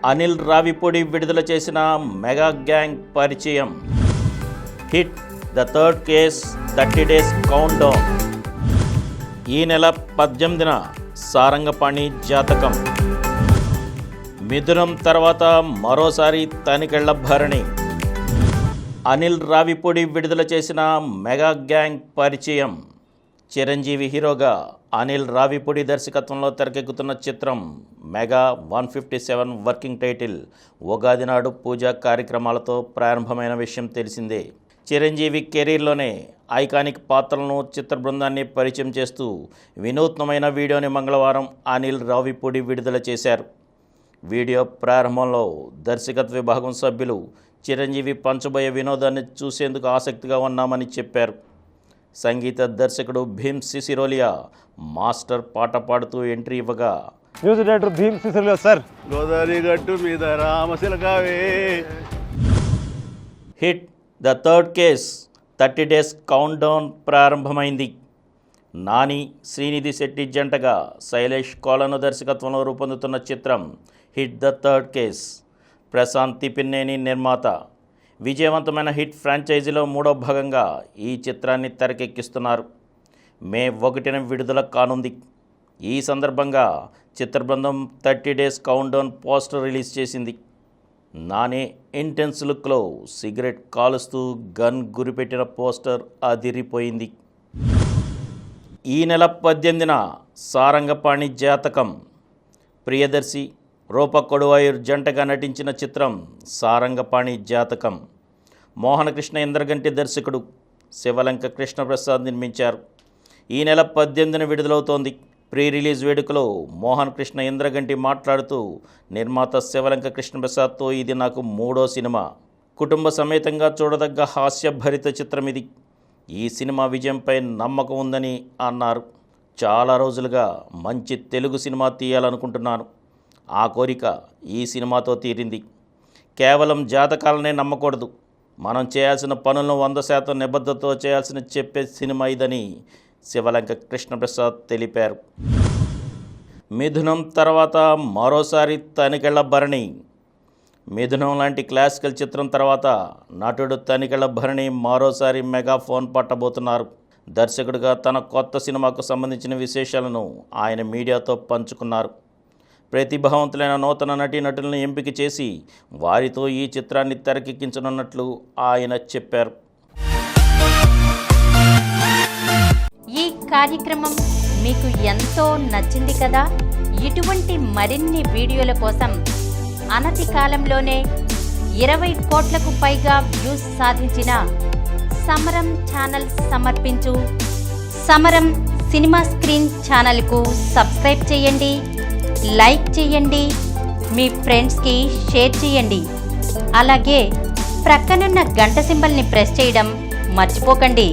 అనిల్ రావిపూడి విడుదల చేసిన mega gang పరిచయం. Hit the third case 30 days count down. ఈ నెల 18న సారంగపాణి జాతకం. మిథునం తర్వాత మరోసారి తనికెళ్ల భరణి. అనిల్ రావిపూడి విడుదల చేసిన మెగా గ్యాంగ్ పరిచయం. చిరంజీవి హీరోగా అనిల్ రావిపూడి దర్శకత్వంలో తెరకెక్కుతున్న చిత్రం మెగా 157 వర్కింగ్ టైటిల్ ఉగాది నాడు పూజా కార్యక్రమాలతో ప్రారంభమైన విషయం తెలిసిందే. చిరంజీవి కెరీర్లోనే ఐకానిక్ పాత్రలను చిత్ర బృందాన్ని పరిచయం చేస్తూ వినూత్నమైన వీడియోని మంగళవారం అనిల్ రావిపూడి విడుదల చేశారు. వీడియో ప్రారంభంలో దర్శకత్వ విభాగం సభ్యులు చిరంజీవి పంచబోయే వినోదాన్ని చూసేందుకు ఆసక్తిగా ఉన్నామని చెప్పారు. సంగీత దర్శకుడు భీమ్ సిసిరోలియా మాస్టర్ పాట పాడుతూ ఎంట్రీ ఇవ్వగా, music director Bheem Ceciroleo sir. Godavari గట్టు మీద రామశిలకావే. Hit the third case 30 days countdown ప్రారంభమైంది. నాని, శ్రీనిధి శెట్టి జంటగా శైలేష్ కోలను దర్శకత్వంలో రూపొందుతున్న చిత్రం hit the third case. Prashanth Tipirneni నిర్మాత. విజయవంతమైన హిట్ ఫ్రాంచైజీలో 3వ భాగంగా ఈ చిత్రాన్ని తెరకెక్కిస్తున్నారు. మే 1న విడుదల కానుంది. ఈ సందర్భంగా చిత్ర బృందం 30 days count down poster release చేసింది. నాని ఇంటెన్స్ లుక్లో సిగరెట్ కాలుస్తూ గన్ గురిపెట్టిన పోస్టర్ అదిరిపోయింది. ఈ నెల 18న సారంగపాణి జాతకం. ప్రియదర్శి, రూప కొడువాయూర్ జంటగా నటించిన చిత్రం సారంగపాణి జాతకం. మోహనకృష్ణ ఇంద్రగంటి దర్శకుడు, శివలంక కృష్ణప్రసాద్ నిర్మించారు. ఈ నెల 18న విడుదలవుతోంది. ప్రీ రిలీజ్ వేడుకలో మోహన్ కృష్ణ ఇంద్రగంటి మాట్లాడుతూ నిర్మాత శివలంక కృష్ణప్రసాద్తో ఇది నాకు 3వ సినిమా. కుటుంబ సమేతంగా చూడదగ్గ హాస్యభరిత చిత్రం ఇది. ఈ సినిమా విజయంపై నమ్మకం ఉందని అన్నారు. చాలా రోజులుగా మంచి తెలుగు సినిమా తీయాలనుకుంటున్నాను. ఆ కోరిక ఈ సినిమాతో తీరింది. కేవలం జాతకాలనే నమ్మకూడదు. మనం చేయాల్సిన పనులను 100% నిబద్ధతతో చేయాల్సిన చెప్పే సినిమా ఇదని శివలంక కృష్ణప్రసాద్ తెలిపారు. మిథునం తర్వాత మరోసారి తనికెళ్ల భరణి. మిథునం లాంటి క్లాసికల్ చిత్రం తర్వాత నటుడు తనికెళ్ల భరణి మరోసారి మెగాఫోన్ పట్టబోతున్నారు. దర్శకుడిగా తన కొత్త సినిమాకు సంబంధించిన విశేషాలను ఆయన మీడియాతో పంచుకున్నారు. ప్రతిభావంతులైన నూతన నటీనటులను ఎంపిక చేసి వారితో ఈ చిత్రాన్ని తెరకెక్కించనున్నట్లు ఆయన చెప్పారు. ఈ కార్యక్రమం మీకు ఎంతో నచ్చింది కదా. ఇటువంటి మరిన్ని వీడియోల కోసం అనతి కాలంలోనే 20 కోట్లకు పైగా వ్యూస్ సాధించిన సమరం ఛానల్ సమర్పించు సమరం సినిమా స్క్రీన్ ఛానల్కు సబ్స్క్రైబ్ చేయండి, లైక్ చేయండి, మీ ఫ్రెండ్స్కి షేర్ చేయండి. అలాగే ప్రక్కనున్న గంట సింబల్ని ప్రెస్ చేయడం మర్చిపోకండి.